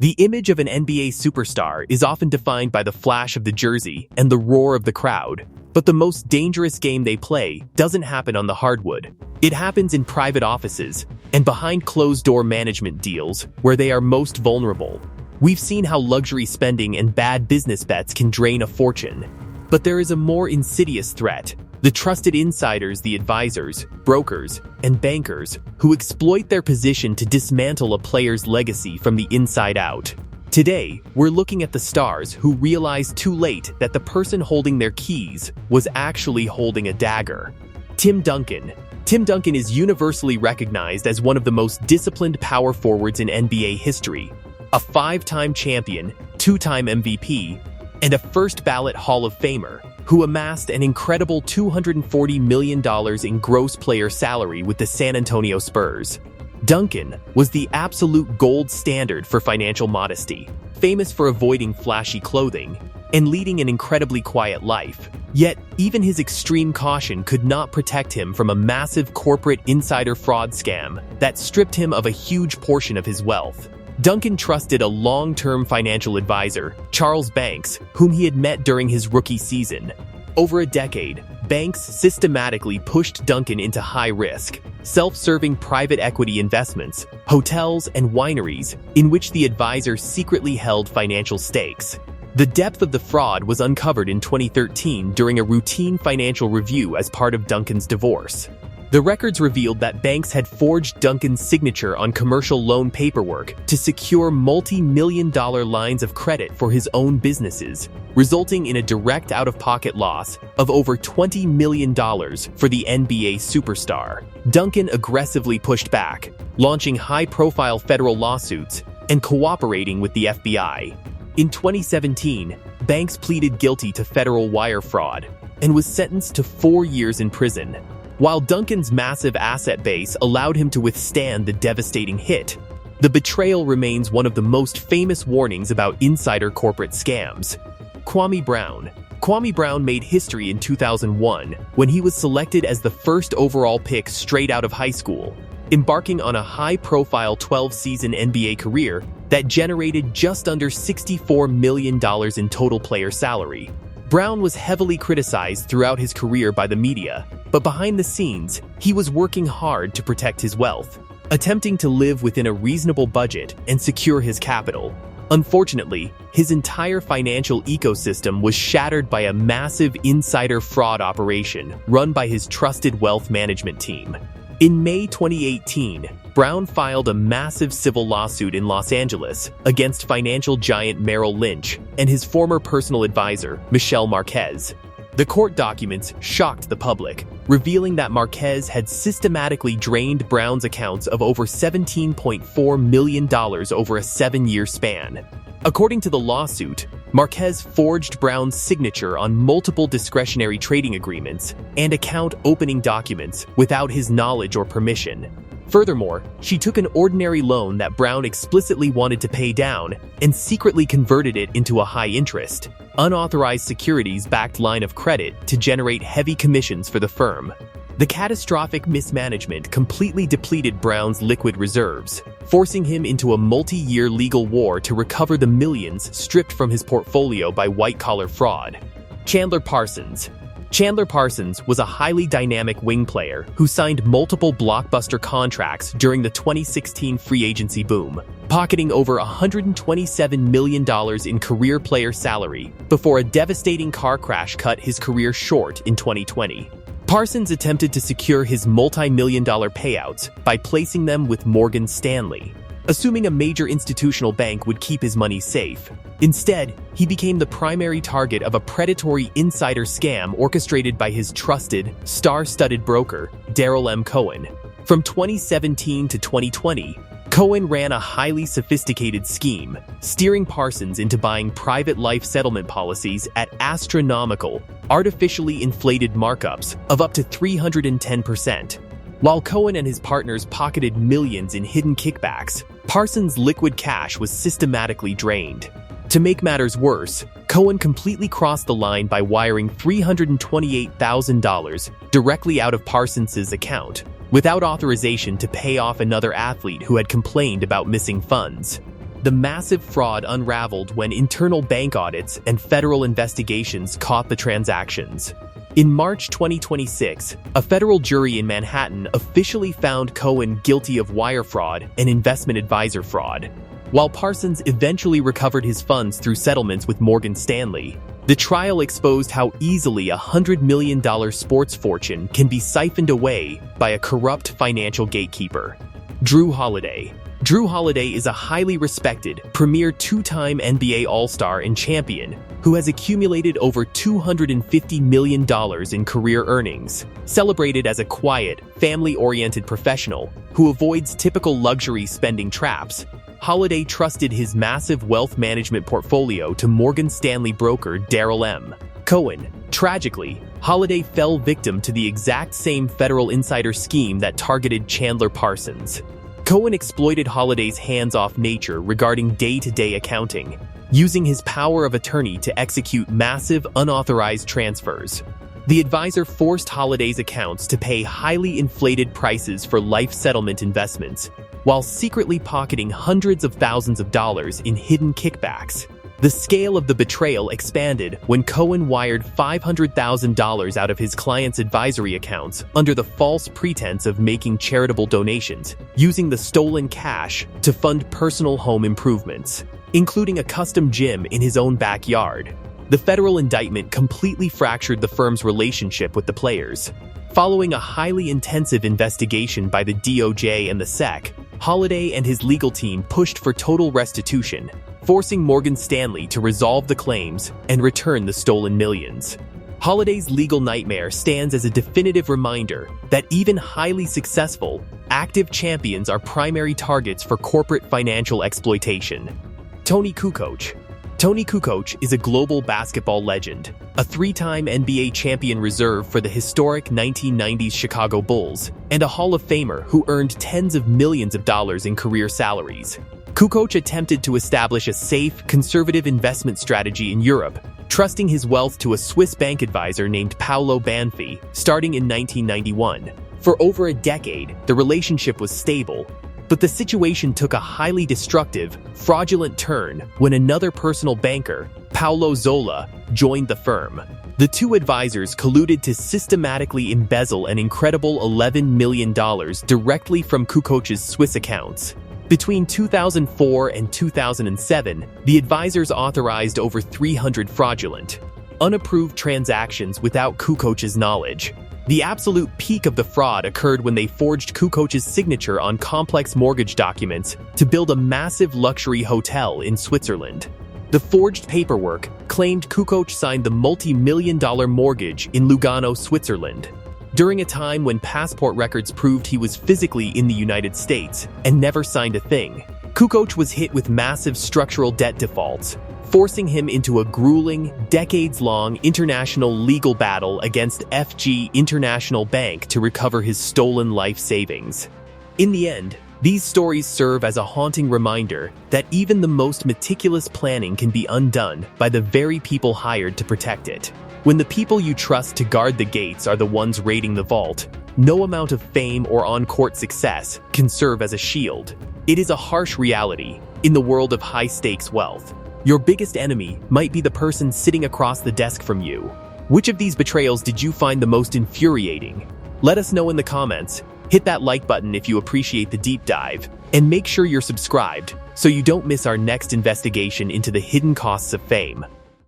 The image of an NBA superstar is often defined by the flash of the jersey and the roar of the crowd, but the most dangerous game they play doesn't happen on the hardwood. It happens in private offices and behind closed-door management deals where they are most vulnerable. We've seen how luxury spending and bad business bets can drain a fortune. But there is a more insidious threat: the trusted insiders, the advisors, brokers, and bankers who exploit their position to dismantle a player's legacy from the inside out. Today, we're looking at the stars who realized too late that the person holding their keys was actually holding a dagger. Tim Duncan. Tim Duncan is universally recognized as one of the most disciplined power forwards in NBA history. A 5-time champion, 2-time MVP, and a first-ballot Hall of Famer who amassed an incredible $240 million in gross player salary with the San Antonio Spurs. Duncan was the absolute gold standard for financial modesty, famous for avoiding flashy clothing and leading an incredibly quiet life. Yet, even his extreme caution could not protect him from a massive corporate insider fraud scam that stripped him of a huge portion of his wealth. Duncan trusted a long-term financial advisor, Charles Banks, whom he had met during his rookie season. Over a decade, Banks systematically pushed Duncan into high-risk, self-serving private equity investments, hotels, and wineries in which the advisor secretly held financial stakes. The depth of the fraud was uncovered in 2013 during a routine financial review as part of Duncan's divorce. The records revealed that Banks had forged Duncan's signature on commercial loan paperwork to secure multi-million-dollar lines of credit for his own businesses, resulting in a direct out-of-pocket loss of over $20 million for the NBA superstar. Duncan aggressively pushed back, launching high-profile federal lawsuits and cooperating with the FBI. In 2017, Banks pleaded guilty to federal wire fraud and was sentenced to 4 years in prison. While Duncan's massive asset base allowed him to withstand the devastating hit, the betrayal remains one of the most famous warnings about insider corporate scams. Kwame Brown. Kwame Brown made history in 2001 when he was selected as the first overall pick straight out of high school, embarking on a high-profile 12-season NBA career that generated just under $64 million in total player salary. Brown was heavily criticized throughout his career by the media, but behind the scenes, he was working hard to protect his wealth, attempting to live within a reasonable budget and secure his capital. Unfortunately, his entire financial ecosystem was shattered by a massive insider fraud operation run by his trusted wealth management team. In May 2018, Brown filed a massive civil lawsuit in Los Angeles against financial giant Merrill Lynch and his former personal advisor, Michelle Marquez. The court documents shocked the public, revealing that Marquez had systematically drained Brown's accounts of over $17.4 million over a 7-year span. According to the lawsuit, Marquez forged Brown's signature on multiple discretionary trading agreements and account opening documents without his knowledge or permission. Furthermore, she took an ordinary loan that Brown explicitly wanted to pay down and secretly converted it into a high-interest, unauthorized securities-backed line of credit to generate heavy commissions for the firm. The catastrophic mismanagement completely depleted Brown's liquid reserves, forcing him into a multi-year legal war to recover the millions stripped from his portfolio by white-collar fraud. Chandler Parsons. Chandler Parsons was a highly dynamic wing player who signed multiple blockbuster contracts during the 2016 free agency boom, pocketing over $127 million in career player salary before a devastating car crash cut his career short in 2020. Parsons attempted to secure his multi-million-dollar payouts by placing them with Morgan Stanley, assuming a major institutional bank would keep his money safe. Instead, he became the primary target of a predatory insider scam orchestrated by his trusted, star-studded broker, Darrell M. Cohen. From 2017 to 2020, Cohen ran a highly sophisticated scheme, steering Parsons into buying private life settlement policies at astronomical, artificially inflated markups of up to 310%. While Cohen and his partners pocketed millions in hidden kickbacks, Parsons' liquid cash was systematically drained. To make matters worse, Cohen completely crossed the line by wiring $328,000 directly out of Parsons' account, without authorization to pay off another athlete who had complained about missing funds. The massive fraud unraveled when internal bank audits and federal investigations caught the transactions. In March 2026, a federal jury in Manhattan officially found Cohen guilty of wire fraud and investment advisor fraud. While Parsons eventually recovered his funds through settlements with Morgan Stanley, the trial exposed how easily a $100 million sports fortune can be siphoned away by a corrupt financial gatekeeper. Jrue Holiday. Jrue Holiday is a highly respected, premier two-time NBA All-Star and champion who has accumulated over $250 million in career earnings. Celebrated as a quiet, family-oriented professional who avoids typical luxury spending traps, Holiday trusted his massive wealth management portfolio to Morgan Stanley broker Darrell M. Cohen. Tragically, Holiday fell victim to the exact same federal insider scheme that targeted Chandler Parsons. Cohen exploited Holiday's hands-off nature regarding day-to-day accounting, using his power of attorney to execute massive, unauthorized transfers. The advisor forced Holiday's accounts to pay highly inflated prices for life settlement investments, while secretly pocketing hundreds of thousands of dollars in hidden kickbacks. The scale of the betrayal expanded when Cohen wired $500,000 out of his clients' advisory accounts under the false pretense of making charitable donations, using the stolen cash to fund personal home improvements, including a custom gym in his own backyard. The federal indictment completely fractured the firm's relationship with the players. Following a highly intensive investigation by the DOJ and the SEC, Holiday and his legal team pushed for total restitution, forcing Morgan Stanley to resolve the claims and return the stolen millions. Holiday's legal nightmare stands as a definitive reminder that even highly successful, active champions are primary targets for corporate financial exploitation. Toni Kukoc. Toni Kukoc is a global basketball legend, a three-time NBA champion reserve for the historic 1990s Chicago Bulls, and a Hall of Famer who earned tens of millions of dollars in career salaries. Kukoc attempted to establish a safe, conservative investment strategy in Europe, trusting his wealth to a Swiss bank advisor named Paolo Banfi, starting in 1991. For over a decade, the relationship was stable, but the situation took a highly destructive, fraudulent turn when another personal banker, Paolo Zola, joined the firm. The two advisors colluded to systematically embezzle an incredible $11 million directly from Kukoc's Swiss accounts. Between 2004 and 2007, the advisors authorized over 300 fraudulent, unapproved transactions without Kukoc's knowledge. The absolute peak of the fraud occurred when they forged Kukoc's signature on complex mortgage documents to build a massive luxury hotel in Switzerland. The forged paperwork claimed Kukoc signed the multi-million-dollar mortgage in Lugano, Switzerland, during a time when passport records proved he was physically in the United States and never signed a thing. Kukoc was hit with massive structural debt defaults, forcing him into a grueling, decades-long international legal battle against FG International Bank to recover his stolen life savings. In the end, these stories serve as a haunting reminder that even the most meticulous planning can be undone by the very people hired to protect it. When the people you trust to guard the gates are the ones raiding the vault, no amount of fame or on-court success can serve as a shield. It is a harsh reality in the world of high-stakes wealth. Your biggest enemy might be the person sitting across the desk from you. Which of these betrayals did you find the most infuriating? Let us know in the comments. Hit that like button if you appreciate the deep dive, and make sure you're subscribed so you don't miss our next investigation into the hidden costs of fame.